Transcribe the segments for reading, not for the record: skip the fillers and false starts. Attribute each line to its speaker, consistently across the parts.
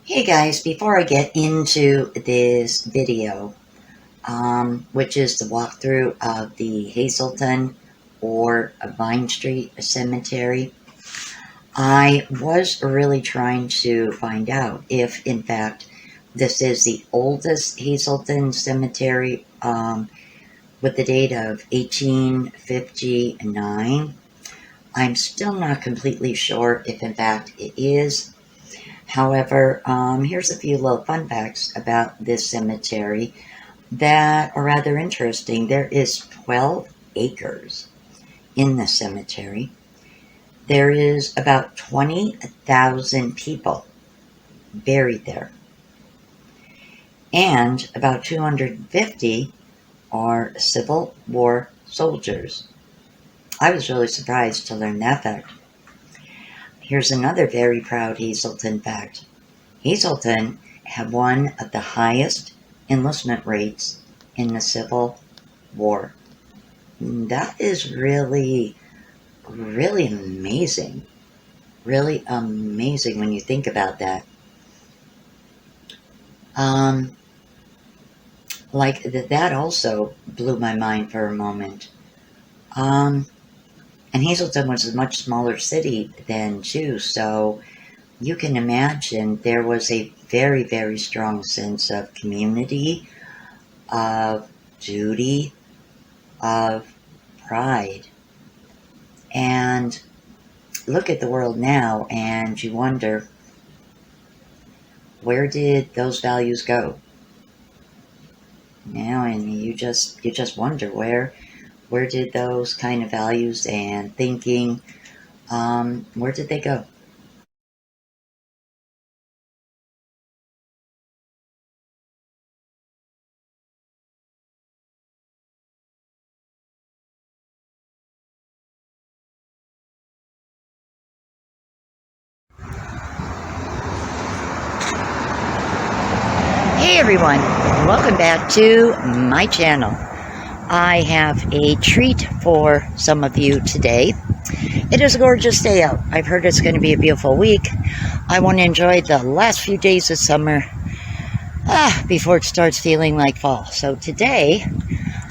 Speaker 1: Hey guys, before I get into this video, which is the walkthrough of the Hazleton or Vine Street Cemetery, I was really trying to find out if, in fact, this is the oldest Hazleton cemetery with the date of 1859. I'm still not completely sure if, in fact, it is. However, here's a few little fun facts about this cemetery that are rather interesting. There is 12 acres in the cemetery. There is about 20,000 people buried there. And about 250 are Civil War soldiers. I was really surprised to learn that fact. Here's another very proud Hazleton fact. Hazleton had one of the highest enlistment rates in the Civil War. That is really, really amazing. Really amazing when you think about that. That also blew my mind for a moment. And Hazleton was a much smaller city then too, so you can imagine there was a very, very strong sense of community, of duty, of pride. And look at the world now and you wonder, where did those values go? And you just wonder where did those kind of values and thinking, where did they go? Hey everyone, welcome back to my channel. I have a treat for some of you today. It is a gorgeous day out. I've heard it's going to be a beautiful week. I want to enjoy the last few days of summer before it starts feeling like fall. So today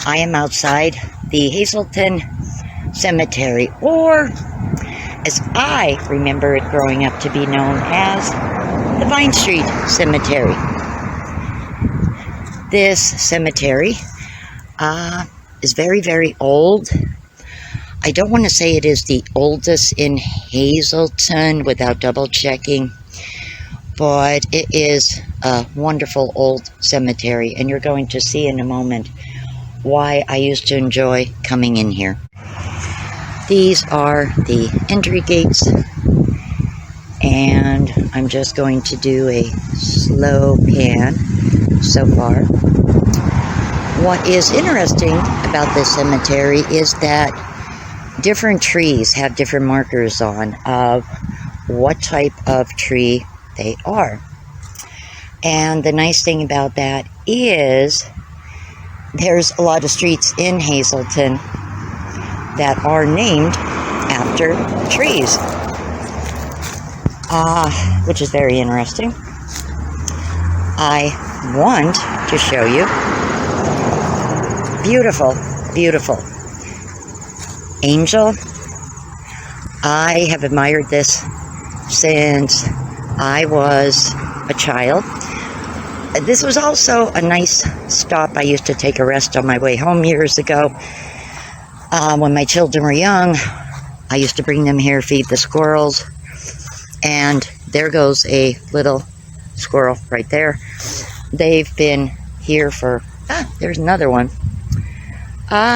Speaker 1: I am outside the Hazleton Cemetery, or as I remember it growing up to be known as the Vine Street Cemetery. This cemetery is very, very old. I don't want to say it is the oldest in Hazleton without double checking, but it is a wonderful old cemetery, and you're going to see in a moment why I used to enjoy coming in here. These are the entry gates, and I'm just going to do a slow pan so far. What is interesting about this cemetery is that different trees have different markers on of what type of tree they are. And the nice thing about that is there's a lot of streets in Hazleton that are named after trees, which is very interesting. I want to show you beautiful, beautiful angel. I have admired this since I was a child. This was also a nice stop. I used to take a rest on my way home years ago. When my children were young, I used to bring them here, feed the squirrels, and there goes a little squirrel right there. They've been here for, there's another one.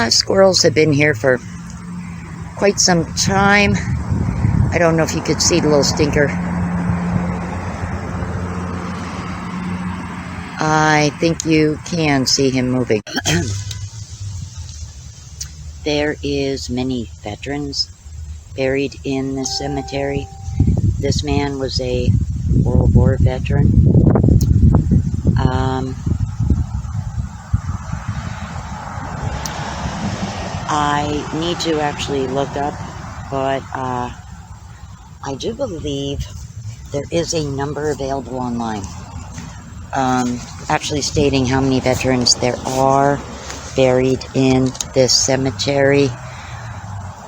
Speaker 1: Squirrels have been here for quite some time. I don't know if you could see the little stinker. I think you can see him moving. There is many veterans buried in this cemetery. This man was a World War veteran. I need to actually look up, but I do believe there is a number available online, actually stating how many veterans there are buried in this cemetery.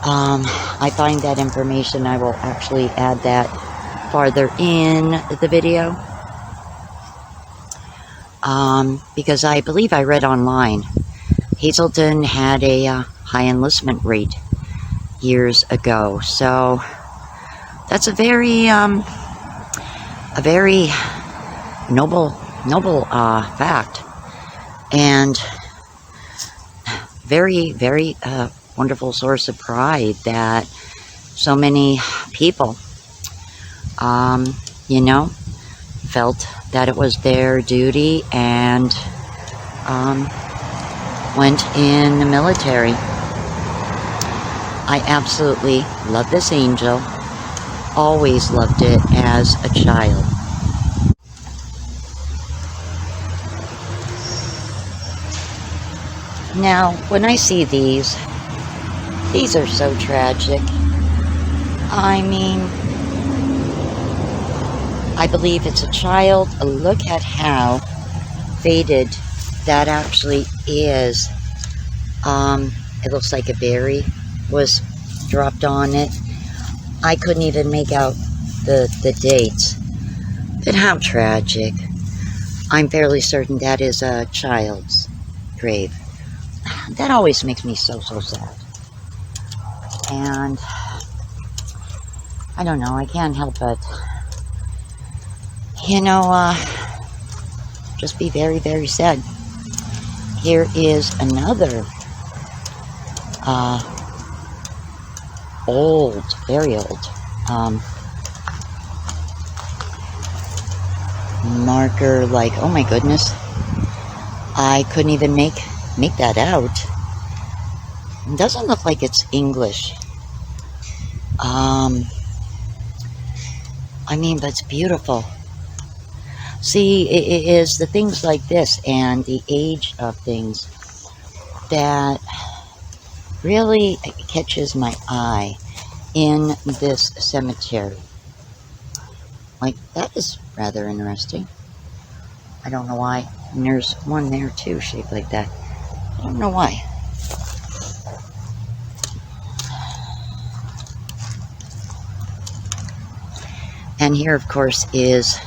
Speaker 1: I find that information. I will actually add that farther in the video, because I believe I read online Hazleton had a high enlistment rate years ago, so that's a very noble fact, and very wonderful source of pride that so many people, you know, felt that it was their duty and went in the military. I absolutely love this angel. Always loved it as a child. Now, when I see these are so tragic. I mean, I believe it's a child. Look at how faded that actually is. It looks like a berry was dropped on it. I couldn't even make out the dates. But how tragic. I'm fairly certain that is a child's grave. That always makes me so sad. And I don't know, I can't help but, you know, just be very sad. Here is another old, very old marker. Like, oh my goodness, I couldn't even make that out. It doesn't look like it's English. I mean, but it's beautiful. See, it is the things like this and the age of things that really catches my eye in this cemetery. Like, that is rather interesting. I don't know why. And there's one there too, shaped like that. I don't know why. And here, of course, is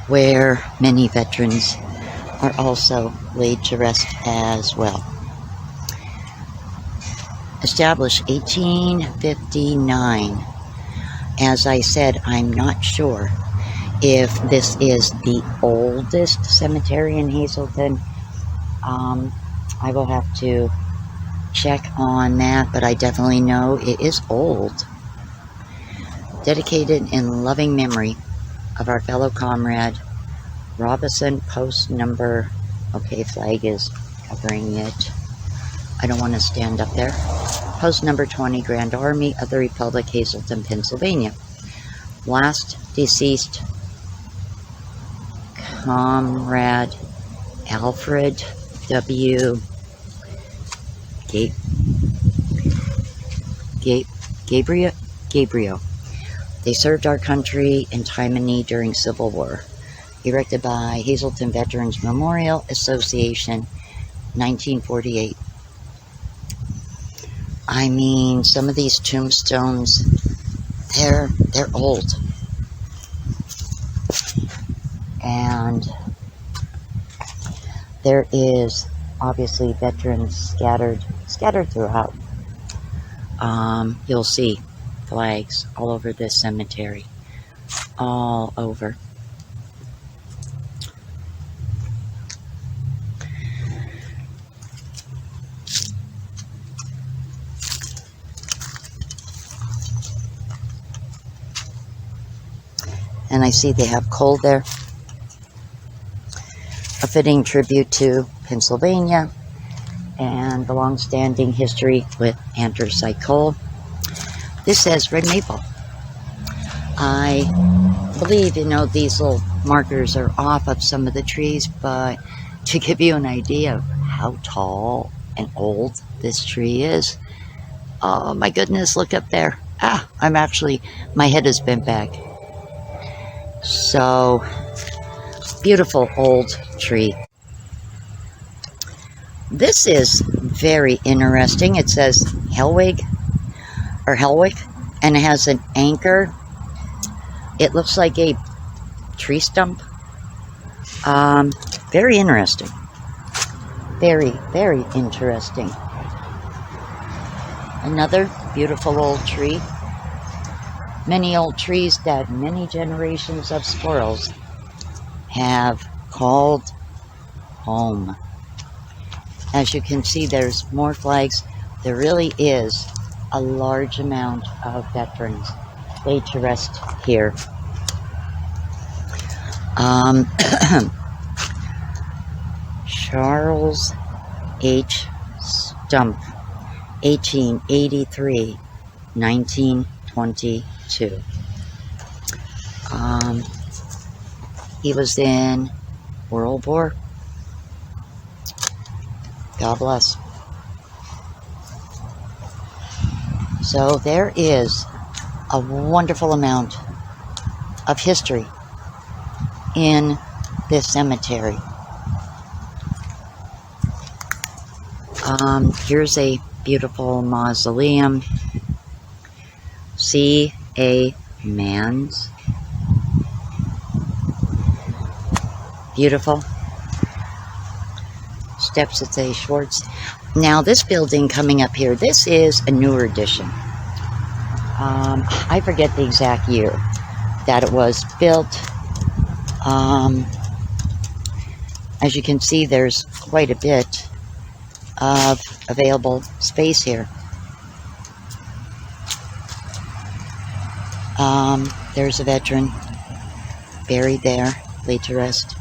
Speaker 1: where many veterans are also laid to rest as well. Established 1859. As I said, I'm not sure if this is the oldest cemetery in Hazleton. I will have to check on that, but I definitely know it is old. Dedicated in loving memory of our fellow comrade Robinson, post number, okay, flag is covering it. I don't want to stand up there. Post number 20, Grand Army of the Republic, Hazleton, Pennsylvania. Last deceased Comrade Alfred W. Gabriel. They served our country in time of need during Civil War. Erected by Hazleton Veterans Memorial Association, 1948. I mean, some of these tombstones, they're old. And there is obviously veterans scattered throughout. You'll see flags all over this cemetery. All over. And I see they have coal there. A fitting tribute to Pennsylvania and the long-standing history with anthracite coal. This says red maple. I believe, you know, these little markers are off of some of the trees, but to give you an idea of how tall and old this tree is, oh my goodness, look up there. My head is bent back. So, beautiful old tree. This is very interesting. It says Hellwick, and it has an anchor. It looks like a tree stump. Very interesting. Very, very interesting. Another beautiful old tree. Many old trees that many generations of squirrels have called home. As you can see, there's more flags. There really is a large amount of veterans laid to rest here. Charles H. Stump, 1883, 1922. He was in World War. God bless. So there is a wonderful amount of history in this cemetery. Here's a beautiful mausoleum. See a man's. Beautiful. Steps that say Schwartz. Now this building coming up here, this is a newer addition. I forget the exact year that it was built. As you can see, there's quite a bit of available space here. There's a veteran buried there, laid to rest.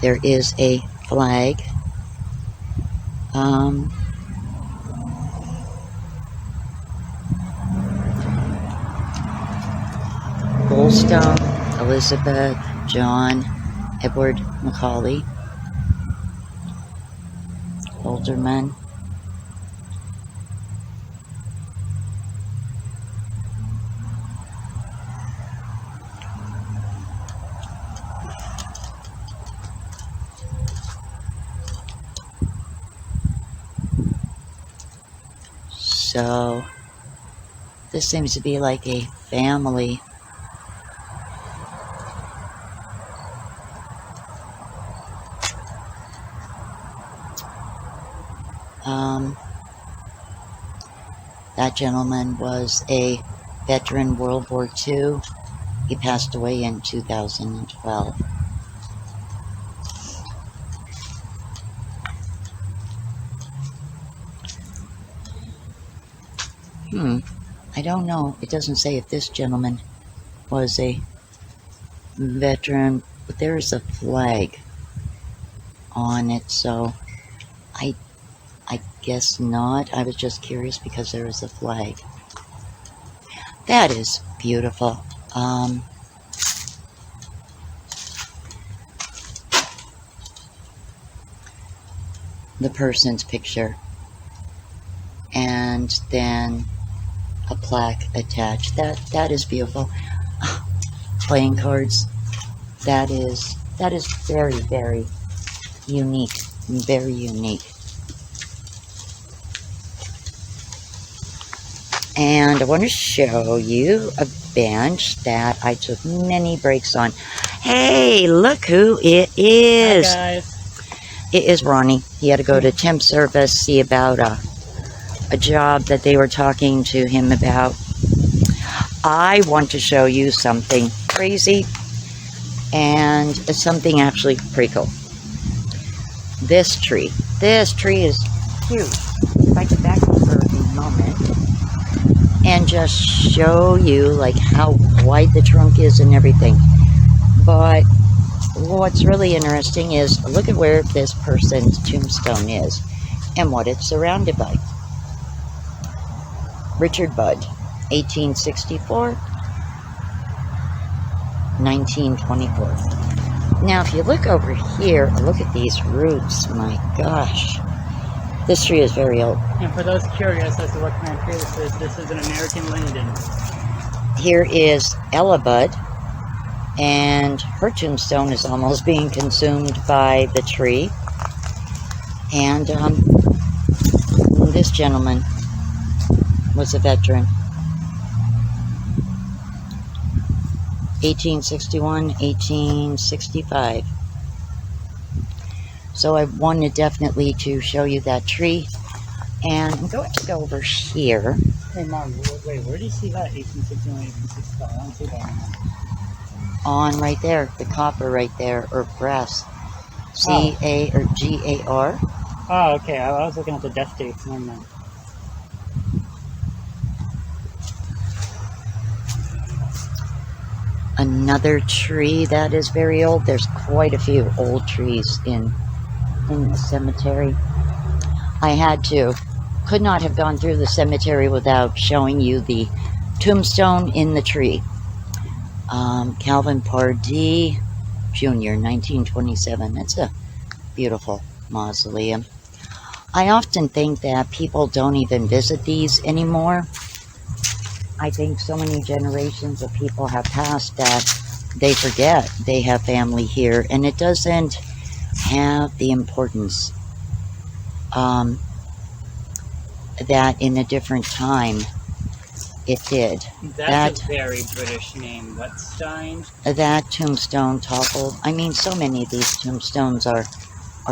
Speaker 1: There is a flag. Goldstone, Elizabeth, John, Edward Macaulay, Alderman. So, this seems to be like a family. That gentleman was a veteran World War II. He passed away in 2012. I don't know. It doesn't say if this gentleman was a veteran, but there is a flag on it, so I guess not. I was just curious because there is a flag. That is beautiful. The person's picture, and then a plaque attached. That is beautiful. Playing cards. That is very, very unique. Very unique. And I want to show you a bench that I took many breaks on. Hey, look who it is.
Speaker 2: Hi, guys.
Speaker 1: It is Ronnie. He had to go to temp service, see about a job that they were talking to him about. I want to show you something crazy, and it's something actually pretty cool. This tree is huge. If I get back over a moment and just show you like how wide the trunk is and everything. But what's really interesting is look at where this person's tombstone is and what it's surrounded by. Richard Budd, 1864, 1924. Now, if you look over here, look at these roots. My gosh. This tree is very old.
Speaker 2: And for those curious as to what kind of tree this is an American linden.
Speaker 1: Here is Ella Budd, and her tombstone is almost being consumed by the tree. And this gentleman was a veteran. 1861, 1865. So I wanted definitely to show you that tree. And I'm going to go over here.
Speaker 2: Hey, Mom, wait, where do you see that? 1861, 1865? I don't see that anymore.
Speaker 1: On right there, the copper right there, or brass. C-A or G-A-R.
Speaker 2: Oh, okay. I was looking at the death dates. Never mind.
Speaker 1: Another tree that is very old. There's quite a few old trees in the cemetery. I could not have gone through the cemetery without showing you the tombstone in the tree. Calvin Pardee Jr., 1927. That's a beautiful mausoleum. I often think that people don't even visit these anymore. I think so many generations of people have passed that they forget they have family here, and it doesn't have the importance that in a different time it did.
Speaker 2: That's a very British name. Wetstein?
Speaker 1: That tombstone toppled. I mean, so many of these tombstones are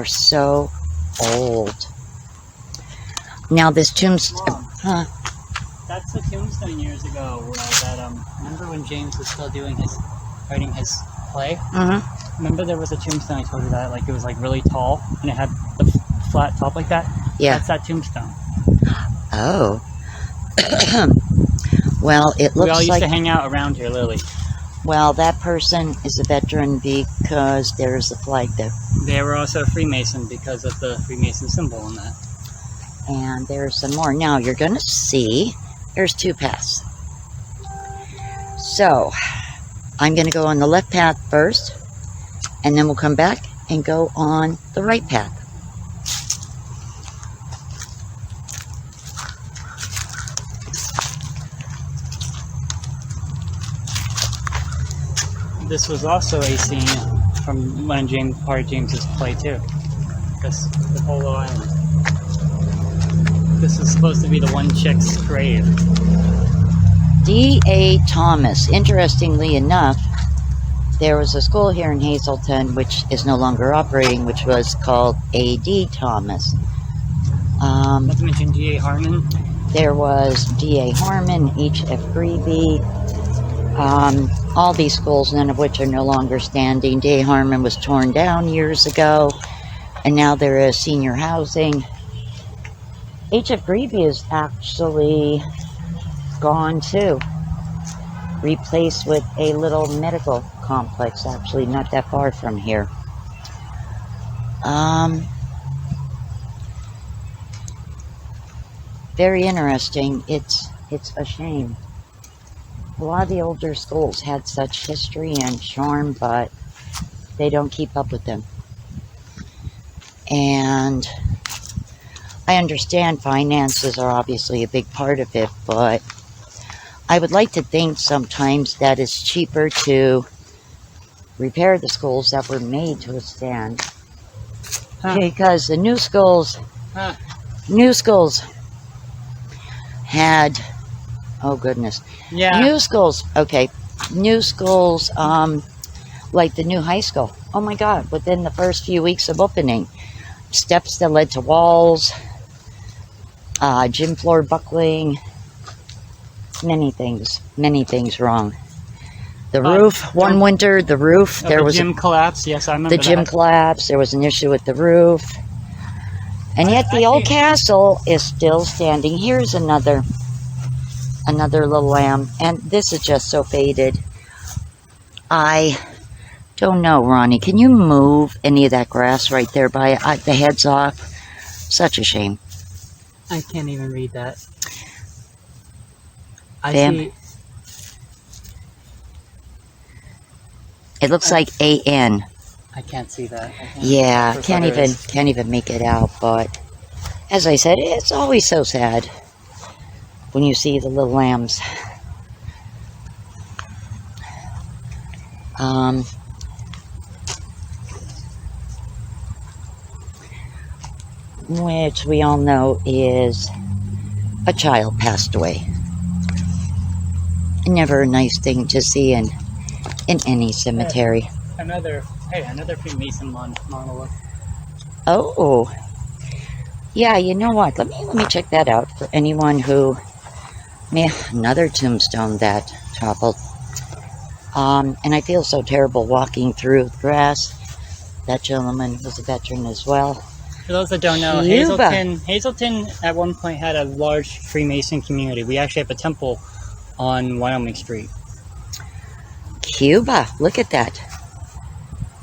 Speaker 1: so old. Now this tombstone, huh?
Speaker 2: That's a tombstone years ago. Remember when James was still writing his play?
Speaker 1: Mm-hmm.
Speaker 2: Remember there was a tombstone I told you that, like it was like really tall and it had the flat top like that?
Speaker 1: Yeah.
Speaker 2: That's that tombstone.
Speaker 1: Oh. Well, it looks like...
Speaker 2: We all used to hang out around here, literally.
Speaker 1: Well, that person is a veteran because there's a flag there.
Speaker 2: They were also a Freemason because of the Freemason symbol in that.
Speaker 1: And there's some more. Now, you're going to see there's two paths. So, I'm going to go on the left path first, and then we'll come back and go on the right path.
Speaker 2: This was also a scene from part of James's play too. The Polo Island. This is supposed to be the one chick's grave.
Speaker 1: D.A. Thomas. Interestingly enough, there was a school here in Hazleton which is no longer operating, which was called A.D. Thomas.
Speaker 2: Not to mention D.A. Harmon.
Speaker 1: There was D.A. Harmon, H.F. Greeby. All these schools, none of which are no longer standing. D.A. Harmon was torn down years ago, and now there is senior housing. H.F. Greeby is actually gone too. Replaced with a little medical complex, actually not that far from here. Very interesting. It's a shame. A lot of the older schools had such history and charm, but they don't keep up with them. And I understand finances are obviously a big part of it, but I would like to think sometimes that it's cheaper to repair the schools that were made to withstand. Because the new schools had, oh goodness.
Speaker 2: Yeah.
Speaker 1: New schools, like the new high school. Oh my God, within the first few weeks of opening, steps that led to walls, gym floor buckling, many things wrong. The roof, one winter, the roof, there was
Speaker 2: the gym collapse. Yes, I remember
Speaker 1: the gym collapse. There was an issue with the roof. And yet the old castle is still standing. Here's another little lamb, and this is just so faded. I don't know, Ronnie. Can you move any of that grass right there by the head's off? Such a shame.
Speaker 2: I can't even read that.
Speaker 1: See. It looks like A-N.
Speaker 2: I can't see that.
Speaker 1: Yeah, can't even make it out. But as I said, it's always so sad when you see the little lambs. which we all know is a child passed away. Never a nice thing to see in any cemetery.
Speaker 2: Another Freemason monolith.
Speaker 1: Oh, yeah. You know what? Let me check that out for anyone who. Yeah, another tombstone that toppled. And I feel so terrible walking through the grass. That gentleman was a veteran as well.
Speaker 2: For those that don't know, Hazleton at one point had a large Freemason community. We actually have a temple on Wyoming Street.
Speaker 1: Cuba, look at that.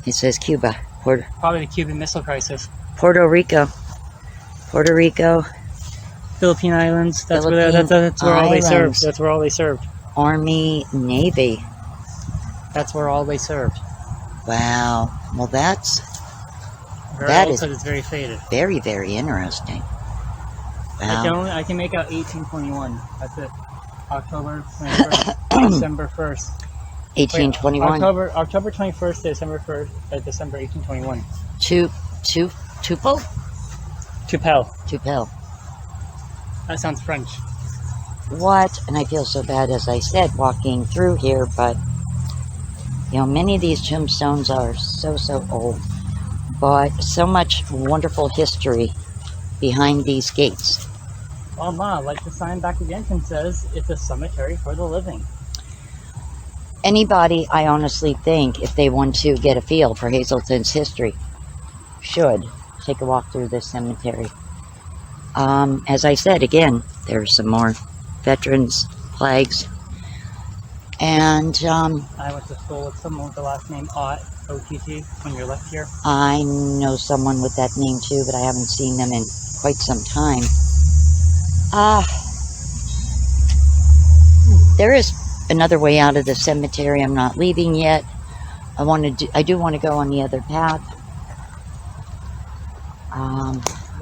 Speaker 1: It says Cuba.
Speaker 2: Probably the Cuban Missile Crisis.
Speaker 1: Puerto Rico.
Speaker 2: Philippine Islands. That's where all they served. That's where all they served.
Speaker 1: Army, Navy.
Speaker 2: That's where all they served.
Speaker 1: Wow. Well, that's
Speaker 2: it's very faded.
Speaker 1: Very, very interesting. Wow.
Speaker 2: I can make out 1821. That's it. October 21st, December 1st.
Speaker 1: 1821.
Speaker 2: October 21st to December 1st, December 1821.
Speaker 1: Tupel.
Speaker 2: That sounds French.
Speaker 1: What? And I feel so bad, as I said, walking through here, but you know, many of these tombstones are so old, but so much wonderful history behind these gates.
Speaker 2: Well, Ma, like the sign back at the entrance says, it's a cemetery for the living.
Speaker 1: Anybody, I honestly think, if they want to get a feel for Hazleton's history, should take a walk through this cemetery. As I said, again, there's some more veterans flags. And
Speaker 2: I went to school with someone with the last name Ott, O-T-T, on your left here.
Speaker 1: I know someone with that name too, but I haven't seen them in quite some time. There is another way out of the cemetery. I'm not leaving yet. I do want to go on the other path.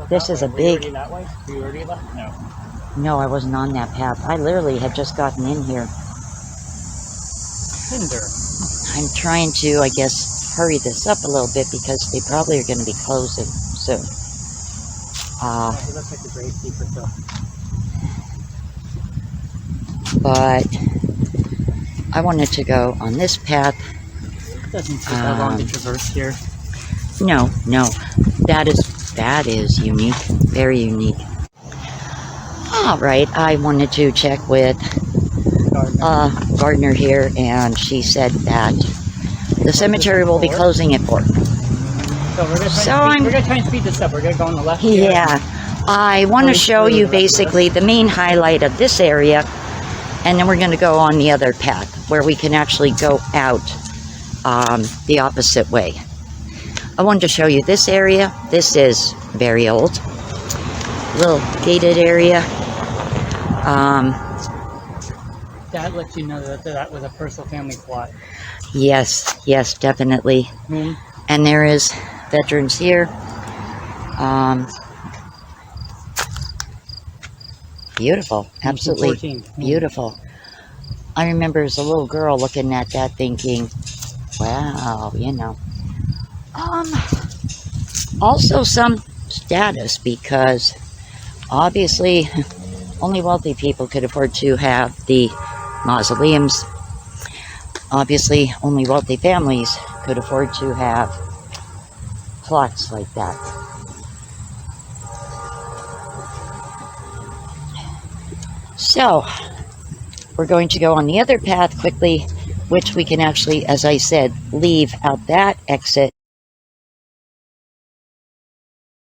Speaker 1: This is a big...
Speaker 2: Were you already that way? Were you already left? No.
Speaker 1: No, I wasn't on that path. I literally had just gotten in here.
Speaker 2: Hinder.
Speaker 1: I'm trying to, I guess, hurry this up a little bit because they probably are going to be closing soon.
Speaker 2: It looks like the gravekeeper still.
Speaker 1: But I wanted to go on this path.
Speaker 2: It doesn't take that long to traverse here.
Speaker 1: No. That is unique. Very unique. All right, I wanted to check with Gardner here, and she said that the cemetery will be closing at 4.
Speaker 2: So we're going to try and speed this up. We're going to go on the left here.
Speaker 1: Yeah, I want to show you basically the main highlight of this area, and then we're going to go on the other path where we can actually go out the opposite way. I wanted to show you this area. This is very old. Little gated area.
Speaker 2: That lets you know that was a personal family plot.
Speaker 1: Yes, definitely. And there is veterans here. Beautiful, absolutely beautiful. I remember as a little girl looking at that thinking, wow, you know. Also some status, because obviously only wealthy people could afford to have the mausoleums. Obviously only wealthy families could afford to have plots like that. So we're going to go on the other path quickly, which we can actually, as I said, leave out that exit